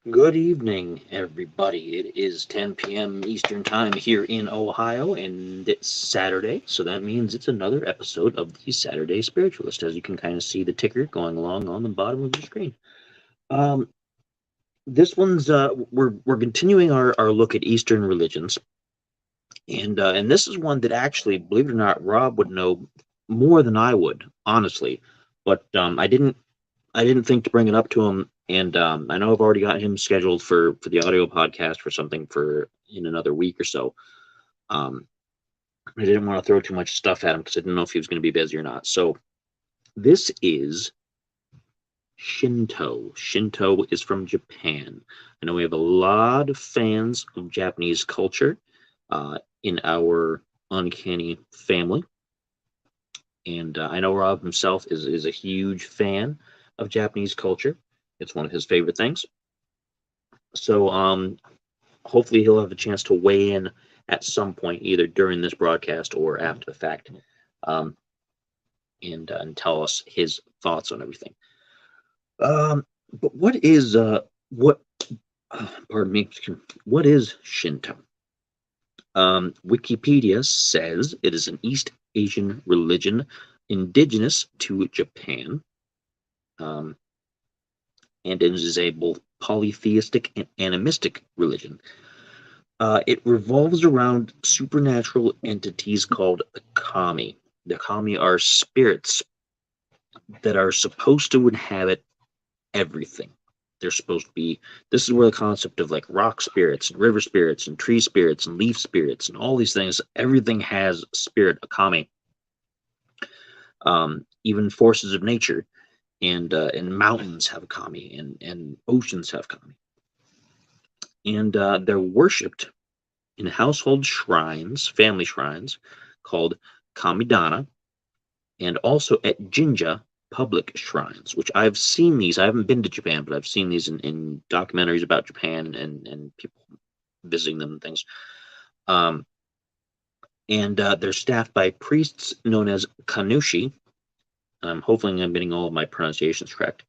Good evening, everybody. It is 10 p.m. Eastern Time here in Ohio, and it's Saturday, so that means it's another episode of the Saturday Spiritualist, as you can kind of see the ticker going along on the bottom of the screen. Um, this one's we're continuing our look at Eastern religions, and this is one that actually, believe it or not, Rob would know more than I would, honestly. But I didn't think to bring it up to him, and I know I've already got him scheduled for the audio podcast for something for in another week or so. Um, I didn't want to throw too much stuff at him because I didn't know if he was going to be busy or not. So this is Shinto. Shinto is from Japan. I know we have a lot of fans of Japanese culture in our uncanny family, and I know Rob himself is a huge fan of Japanese culture. It's one of his favorite things. So hopefully he'll have a chance to weigh in at some point, either during this broadcast or after the fact, um, and tell us his thoughts on everything. But what? Pardon me. What is Shinto? Wikipedia says it is an East Asian religion indigenous to Japan, um, and it is a both polytheistic and animistic religion. It revolves around supernatural entities called the kami. The kami are spirits that are supposed to inhabit everything. They're supposed to be. This is where the concept of like rock spirits and river spirits and tree spirits and leaf spirits and all these things, everything has spirit, a kami. Even forces of nature and mountains have a kami, and oceans have kami, and they're worshipped in household shrines, family shrines, called kamidana, and also at jinja, public shrines, which I've seen these. I haven't been to Japan, but I've seen these in documentaries about Japan and people visiting them and things. Um, and they're staffed by priests known as kanushi. Hopefully, I'm getting all of my pronunciations correct.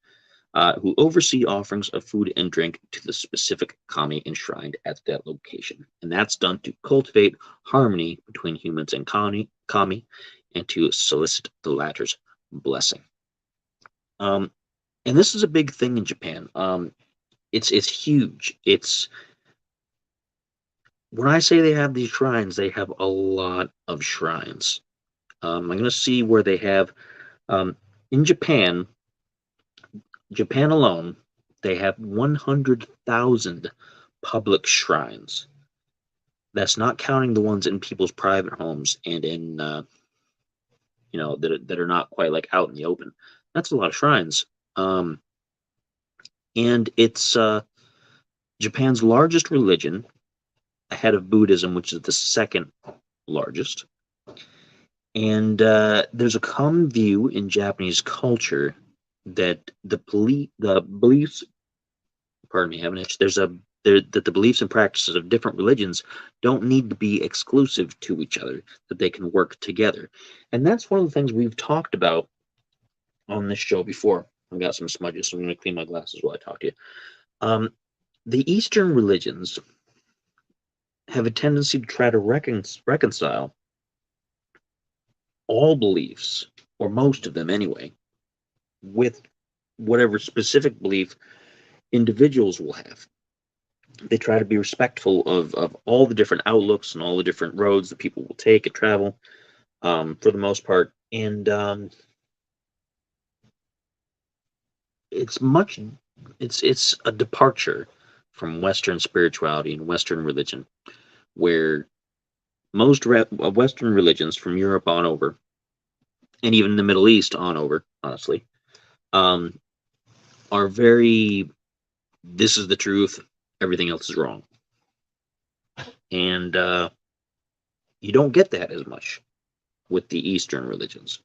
Who oversee offerings of food and drink to the specific kami enshrined at that location. And that's done to cultivate harmony between humans and kami and to solicit the latter's blessing. Um, and this is a big thing in Japan. It's huge. It's when I say they have these shrines, they have a lot of shrines. I'm going to see where they have um, in Japan alone, they have 100,000 public shrines. That's not counting the ones in people's private homes and in that are not quite like out in the open. That's a lot of shrines. Um, and it's Japan's largest religion, ahead of Buddhism, which is the second largest. And there's a common view in Japanese culture that the beliefs, pardon me, have an itch. That the beliefs and practices of different religions don't need to be exclusive to each other, that they can work together. And that's one of the things we've talked about on this show before. I've got some smudges, so I'm going to clean my glasses while I talk to you. The Eastern religions have a tendency to try to reconcile all beliefs, or most of them anyway, with whatever specific belief individuals will have. They try to be respectful of all the different outlooks and all the different roads that people will take and travel, for the most part. And it's much it's a departure from Western spirituality and Western religion, where most Western religions from Europe on over, and even the Middle East on over, honestly, um, are very, this is the truth, everything else is wrong. And you don't get that as much with the Eastern religions,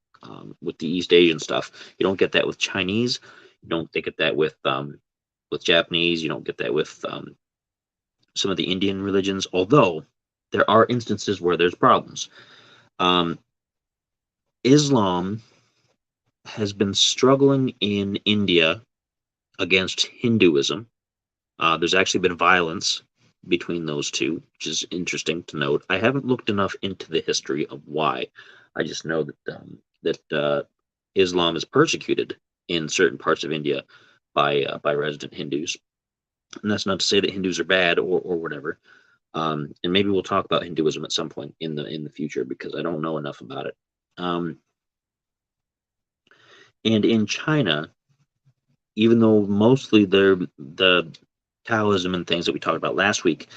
with the East Asian stuff. You don't get that with Chinese. You don't get that with Japanese. You don't get that with some of the Indian religions, although there are instances where there's problems. Um, Islam has been struggling in India against Hinduism There's actually been violence between those two, which is interesting to note. I haven't looked enough into the history of why. I just know that Islam is persecuted in certain parts of India by resident Hindus, and that's not to say that Hindus are bad or whatever. And maybe we'll talk about Hinduism at some point in the future because I don't know enough about it. And in China, even though mostly the Taoism and things that we talked about last week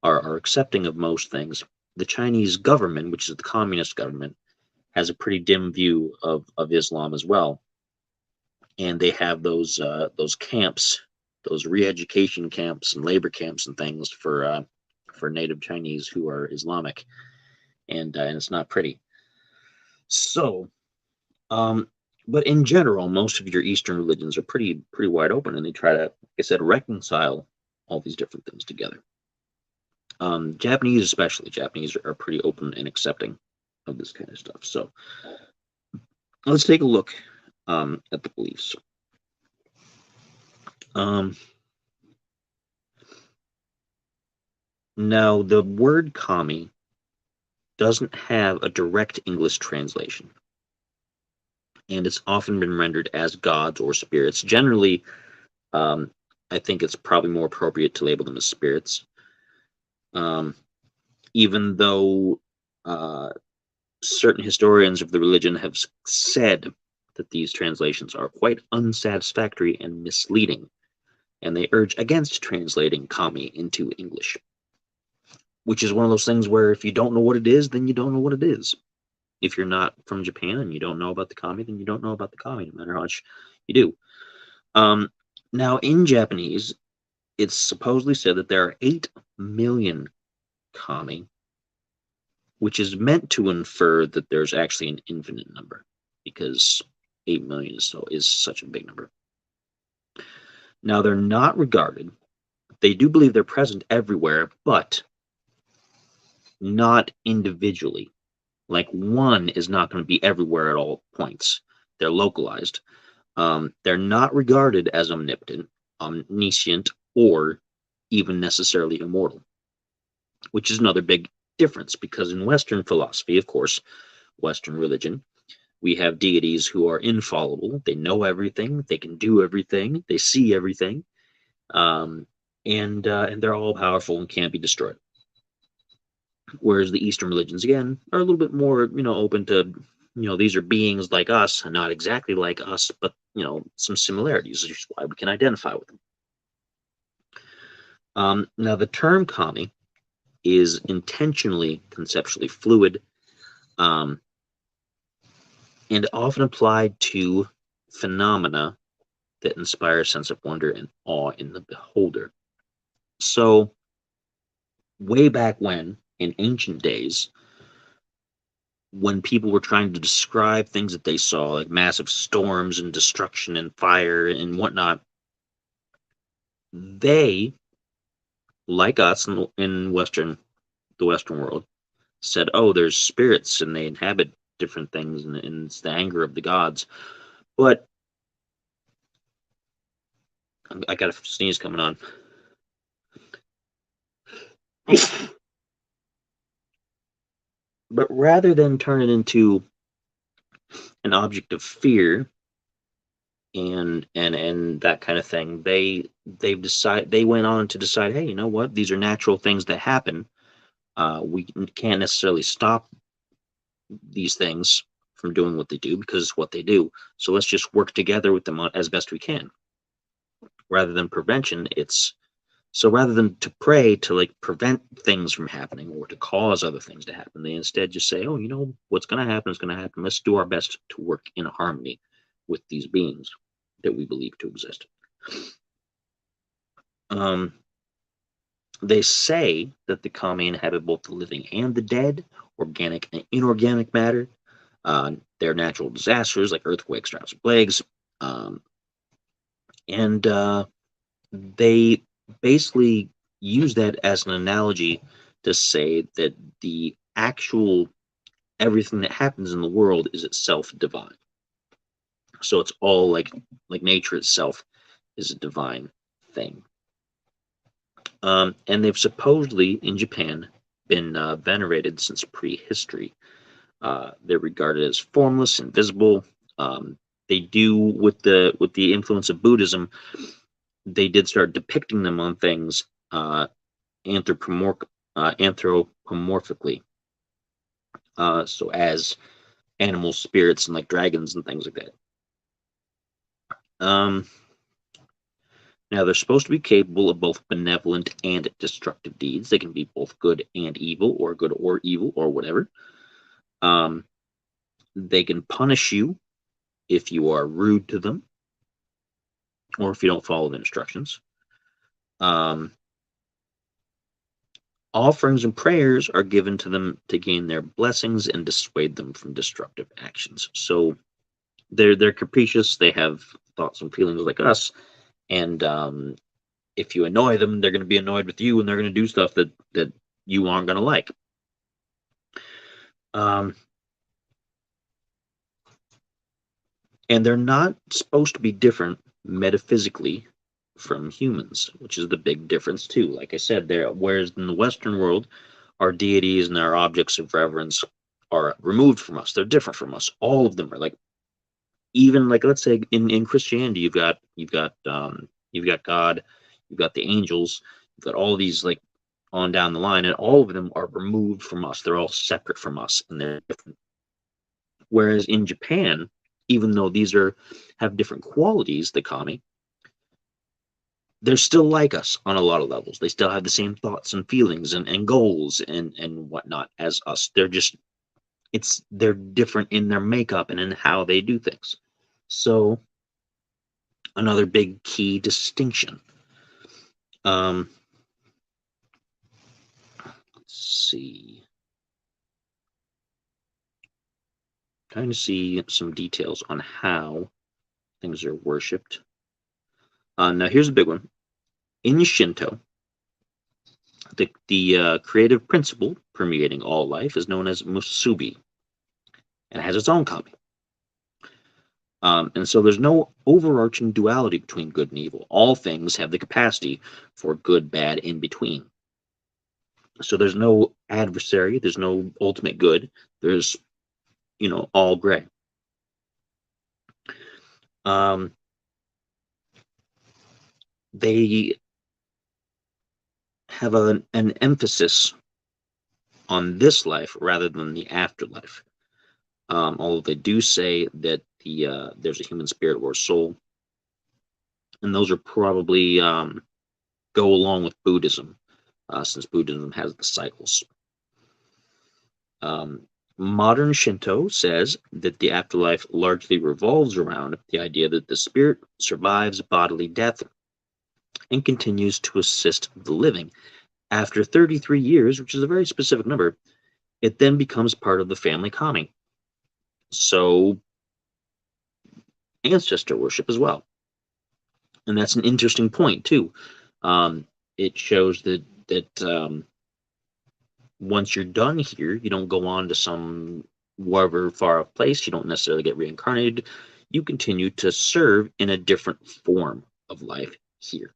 are accepting of most things, the Chinese government, which is the communist government, has a pretty dim view of Islam as well. And they have those camps, those re-education camps and labor camps and things for native Chinese who are Islamic, and it's not pretty. So, but in general, most of your Eastern religions are pretty wide open, and they try to, like I said, reconcile all these different things together. Japanese, especially Japanese, are pretty open and accepting of this kind of stuff. So let's take a look at the beliefs. Now, the word kami doesn't have a direct English translation, and it's often been rendered as gods or spirits. Generally, I think it's probably more appropriate to label them as spirits, even though certain historians of the religion have said that these translations are quite unsatisfactory and misleading, and they urge against translating kami into English, which is one of those things where if you don't know what it is, then you don't know what it is. If you're not from Japan and you don't know about the kami, then you don't know about the kami, no matter how much you do. Now, in Japanese, it's supposedly said that there are 8 million kami, which is meant to infer that there's actually an infinite number, because 8 million is such a big number. Now, they're not regarded. They do believe they're present everywhere, but not individually. Like, one is not going to be everywhere at all points. They're localized. They're not regarded as omnipotent, omniscient, or even necessarily immortal, which is another big difference, because in Western philosophy, of course, Western religion, we have deities who are infallible. They know everything. They can do everything. They see everything, and they're all powerful and can't be destroyed. Whereas the Eastern religions, again, are a little bit more, open to, these are beings like us, not exactly like us, but some similarities, which is why we can identify with them. Now, the term kami is intentionally conceptually fluid, and often applied to phenomena that inspire a sense of wonder and awe in the beholder. So, way back when, in ancient days, when people were trying to describe things that they saw, like massive storms and destruction and fire and whatnot, they, like us in the Western world, said, "Oh, there's spirits and they inhabit different things, and it's the anger of the gods." But I got a sneeze coming on. But rather than turn it into an object of fear and that kind of thing, they went on to decide, hey, you know what? These are natural things that happen. We can't necessarily stop these things from doing what they do because it's what they do. So let's just work together with them as best we can. Rather than prevention, rather than to pray to like prevent things from happening or to cause other things to happen, they instead just say, oh, what's going to happen is going to happen. Let's do our best to work in harmony with these beings that we believe to exist. They say that the kami inhabit both the living and the dead, organic and inorganic matter. They're natural disasters like earthquakes, droughts, and plagues. And they basically use that as an analogy to say that the actual everything that happens in the world is itself divine. So it's all like nature itself is a divine thing. And they've supposedly, in Japan, been venerated since prehistory. They're regarded as formless, invisible. They do, with the influence of Buddhism, they did start depicting them on things anthropomorphically, so as animal spirits and like dragons and things like that. Now, they're supposed to be capable of both benevolent and destructive deeds. They can be both good and evil, or good or evil, or whatever. They can punish you if you are rude to them, or if you don't follow the instructions. Offerings and prayers are given to them to gain their blessings and dissuade them from destructive actions. So they're capricious. They have thoughts and feelings like us, and if you annoy them, they're going to be annoyed with you, and they're going to do stuff that you aren't going to like. And they're not supposed to be different metaphysically from humans, which is the big difference too. Like I said, whereas in the Western world, our deities and our objects of reverence are removed from us. They're different from us. All of them are like, even like, let's say in Christianity, you've got God, you've got the angels, you've got all these like on down the line, and all of them are removed from us. They're all separate from us, and they're different. Whereas in Japan, even though these have different qualities, the kami, they're still like us on a lot of levels. They still have the same thoughts and feelings and goals and whatnot as us. They're different in their makeup and in how they do things. So another big key distinction. Let's see. Trying to see some details on how things are worshipped. Now here's a big one. In Shinto, the creative principle permeating all life is known as musubi, and has its own kami. And so there's no overarching duality between good and evil. All things have the capacity for good, bad, in between. So there's no adversary, there's no ultimate good. There's, all gray. They have an emphasis on this life rather than the afterlife. Although they do say that there's a human spirit or soul, and those are probably go along with Buddhism, since Buddhism has the cycles. Modern Shinto says that the afterlife largely revolves around the idea that the spirit survives bodily death and continues to assist the living. After 33 years, which is a very specific number, it then becomes part of the family kami. So, ancestor worship as well. And that's an interesting point, too. It shows that once you're done here, you don't go on to some wherever far off place. You don't necessarily get reincarnated. You continue to serve in a different form of life here.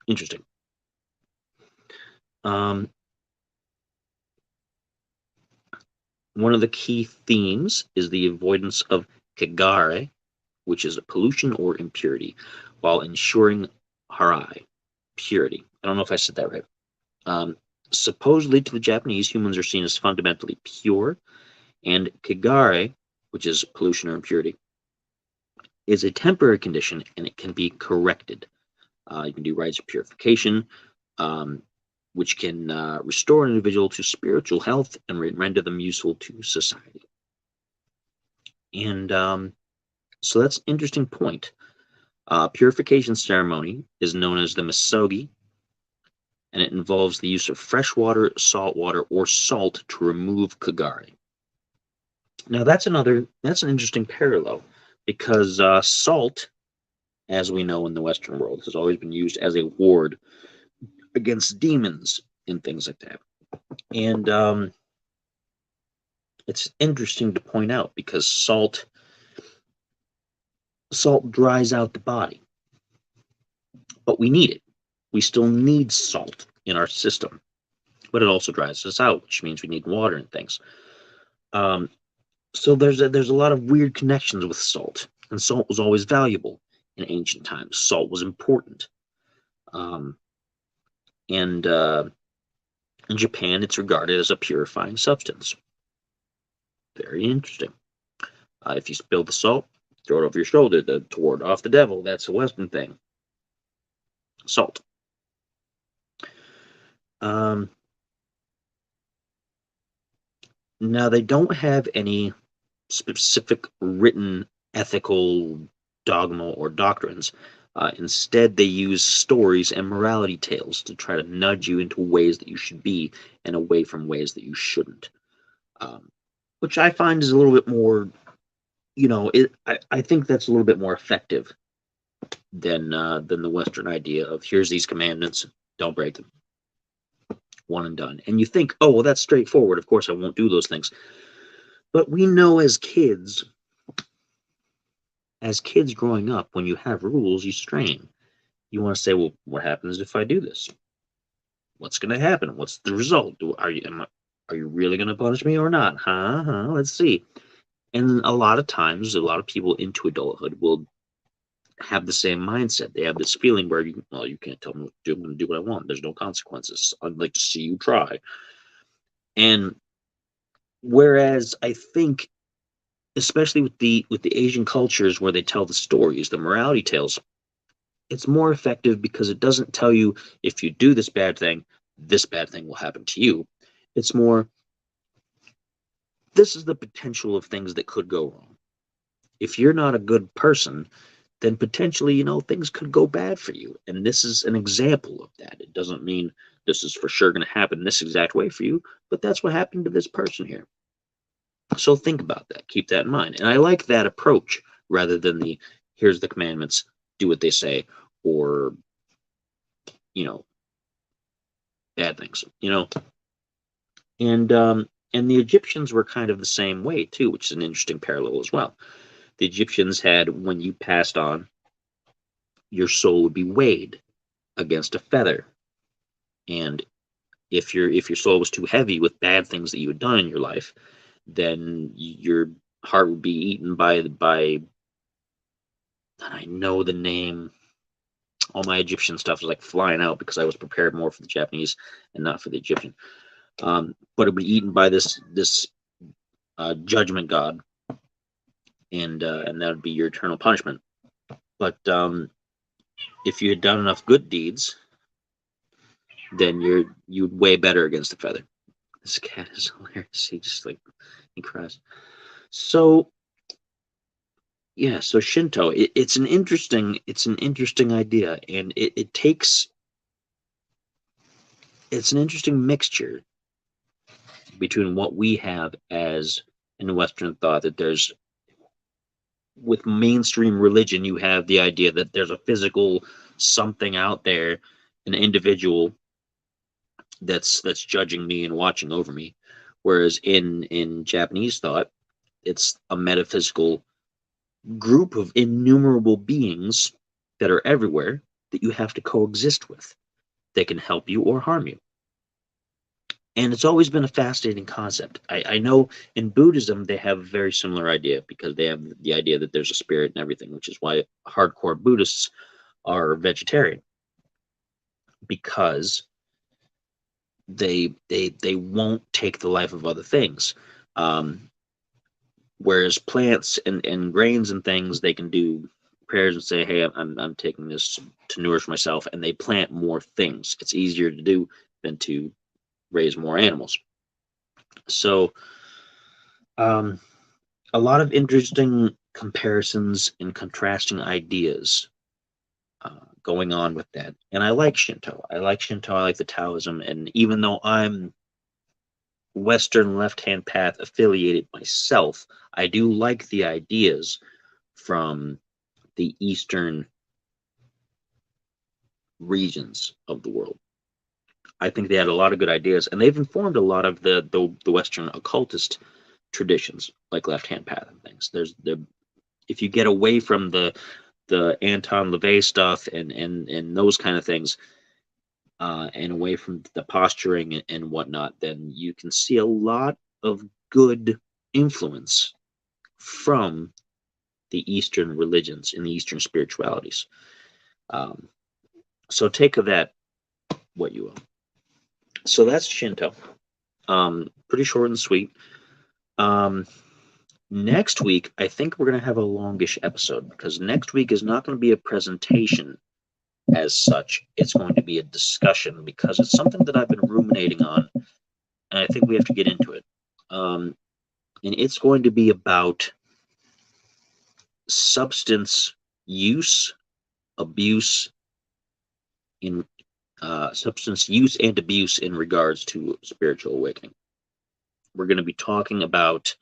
Interesting. One of the key themes is the avoidance of kagare, which is a pollution or impurity, while ensuring harai, purity. I don't know if I said that right. Supposedly to the Japanese, humans are seen as fundamentally pure, and kagare, which is pollution or impurity, is a temporary condition, and it can be corrected. You can do rites of purification, which can restore an individual to spiritual health and render them useful to society. And so that's an interesting point. Purification ceremony is known as the misogi, and it involves the use of fresh water, salt water, or salt to remove kagare. Now that's an interesting parallel, because salt, as we know in the Western world, has always been used as a ward against demons and things like that. And it's interesting to point out, because salt dries out the body, but we need it. We still need salt in our system, but it also dries us out, which means we need water and things. So there's a lot of weird connections with salt, and salt was always valuable in ancient times. Salt was important, and in Japan, it's regarded as a purifying substance. Very interesting. If you spill the salt, throw it over your shoulder to ward off the devil. That's a Western thing. Salt. Now, they don't have any specific written ethical dogma or doctrines. Instead, they use stories and morality tales to try to nudge you into ways that you should be and away from ways that you shouldn't. Which I find is a little bit more, I think that's a little bit more effective than the Western idea of here's these commandments, don't break them. One and done. And you think, oh, well, that's straightforward. Of course, I won't do those things. But we know as kids growing up, when you have rules, you strain. You want to say, well, what happens if I do this? What's going to happen? What's the result? Are you really going to punish me or not? Let's see. And a lot of times, a lot of people into adulthood will have the same mindset. They have this feeling where you can't tell me what to do. I'm going to do what I want. There's no consequences. I'd like to see you try. And whereas I think, especially with the Asian cultures where they tell the stories, the morality tales, it's more effective because it doesn't tell you if you do this bad thing will happen to you. It's more, this is the potential of things that could go wrong. If you're not a good person, then potentially, things could go bad for you. And this is an example of that. It doesn't mean this is for sure going to happen this exact way for you, but that's what happened to this person here. So think about that. Keep that in mind. And I like that approach rather than here's the commandments, do what they say, or, bad things, And the Egyptians were kind of the same way too, which is an interesting parallel as well. The Egyptians had, when you passed on, your soul would be weighed against a feather. And if your soul was too heavy with bad things that you had done in your life, then your heart would be eaten by I know the name. All my Egyptian stuff was like flying out because I was prepared more for the Japanese and not for the Egyptian. But it would be eaten by this judgment god, and that would be your eternal punishment. But if you had done enough good deeds, then you'd weigh better against the feather. This cat is hilarious. He cries. So yeah, so Shinto, it's an interesting idea, and it's an interesting mixture between what we have as in Western thought, that there's, with mainstream religion, you have the idea that there's a physical something out there, an individual that's judging me and watching over me, whereas in Japanese thought, it's a metaphysical group of innumerable beings that are everywhere that you have to coexist with. They can help you or harm you. And it's always been a fascinating concept. I know in Buddhism, they have a very similar idea because they have the idea that there's a spirit and everything, which is why hardcore Buddhists are vegetarian, because they won't take the life of other things. Whereas plants and grains and things, they can do prayers and say, hey, I'm taking this to nourish myself, and they plant more things. It's easier to do than to raise more animals. So a lot of interesting comparisons and contrasting ideas going on with that. And I like Shinto. I like the Taoism. And even though I'm Western left-hand path affiliated myself, I do like the ideas from the Eastern regions of the world. I think they had a lot of good ideas, and they've informed a lot of the Western occultist traditions, like left-hand path and things. If you get away from the Anton LaVey stuff and those kind of things, and away from the posturing and whatnot, then you can see a lot of good influence from the Eastern religions and the Eastern spiritualities. Um, so take of that what you will. So that's Shinto. Pretty short and sweet. Next week, I think we're going to have a longish episode because next week is not going to be a presentation as such. It's going to be a discussion because it's something that I've been ruminating on, and I think we have to get into it. And it's going to be about substance use, abuse in substance use and abuse in regards to spiritual awakening. We're going to be talking about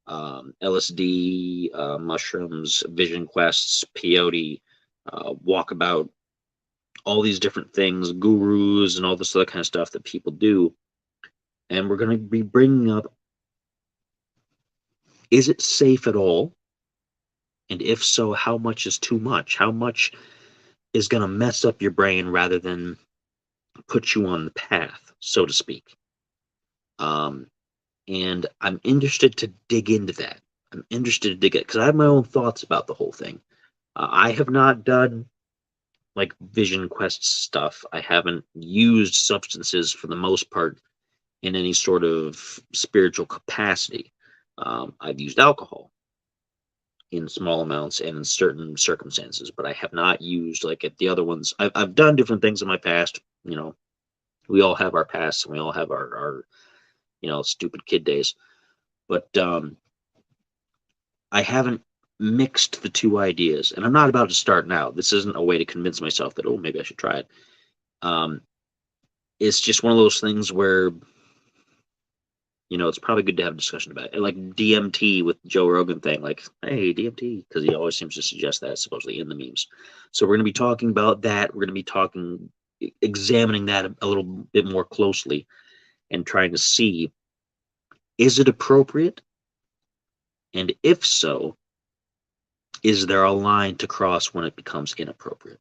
LSD, mushrooms, vision quests, peyote, walkabout, all these different things, gurus, and all this other kind of stuff that people do. And we're going to be bringing up, is it safe at all? And if so, how much is too much? How much is going to mess up your brain rather than put you on the path, so to speak? And I'm interested to dig into that. I'm interested to dig it because I have my own thoughts about the whole thing. I have not done like vision quest stuff. I haven't used substances for the most part in any sort of spiritual capacity. I've used alcohol in small amounts and in certain circumstances, but I have not used like at the other ones. I've done different things in my past. You know, we all have our past and we all have our stupid kid days. But I haven't mixed the two ideas, and I'm not about to start now. This isn't a way to convince myself that, oh, maybe I should try it. It's just one of those things where, it's probably good to have a discussion about it. Like DMT with Joe Rogan thing, like, hey, DMT, because he always seems to suggest that supposedly in the memes. So we're going to be talking about that. We're going to be examining that a little bit more closely and trying to see, is it appropriate? And if so, is there a line to cross when it becomes inappropriate?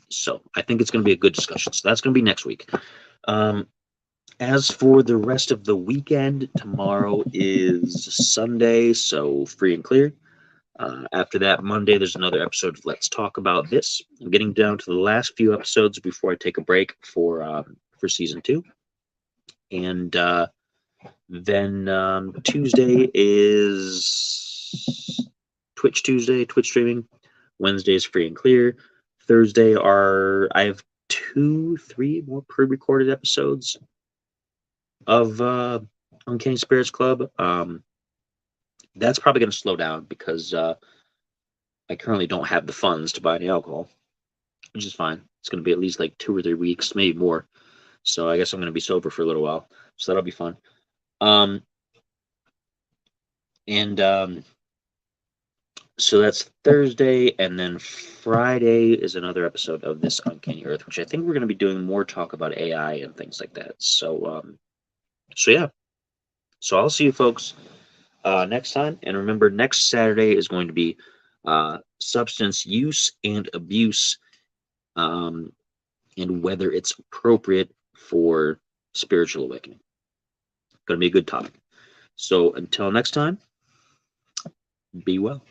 So I think it's going to be a good discussion. So that's going to be next week. As for the rest of the weekend, tomorrow is Sunday, so free and clear. After that, Monday, there's another episode of Let's Talk About This. I'm getting down to the last few episodes before I take a break for season 2. And then Tuesday is Twitch Tuesday, Twitch streaming. Wednesday is free and clear. Thursday I have 2-3 more pre-recorded episodes of Uncanny Spirits Club. That's probably going to slow down because I currently don't have the funds to buy any alcohol, which is fine. It's going to be at least like 2 or 3 weeks, maybe more. So I guess I'm going to be sober for a little while. So that'll be fun. So that's Thursday, and then Friday is another episode of this Uncanny Earth, which I think we're going to be doing more talk about AI and things like that. So yeah. So I'll see you folks next time. And remember, next Saturday is going to be substance use and abuse, and whether it's appropriate for spiritual awakening. Going to be a good topic. So until next time, be well.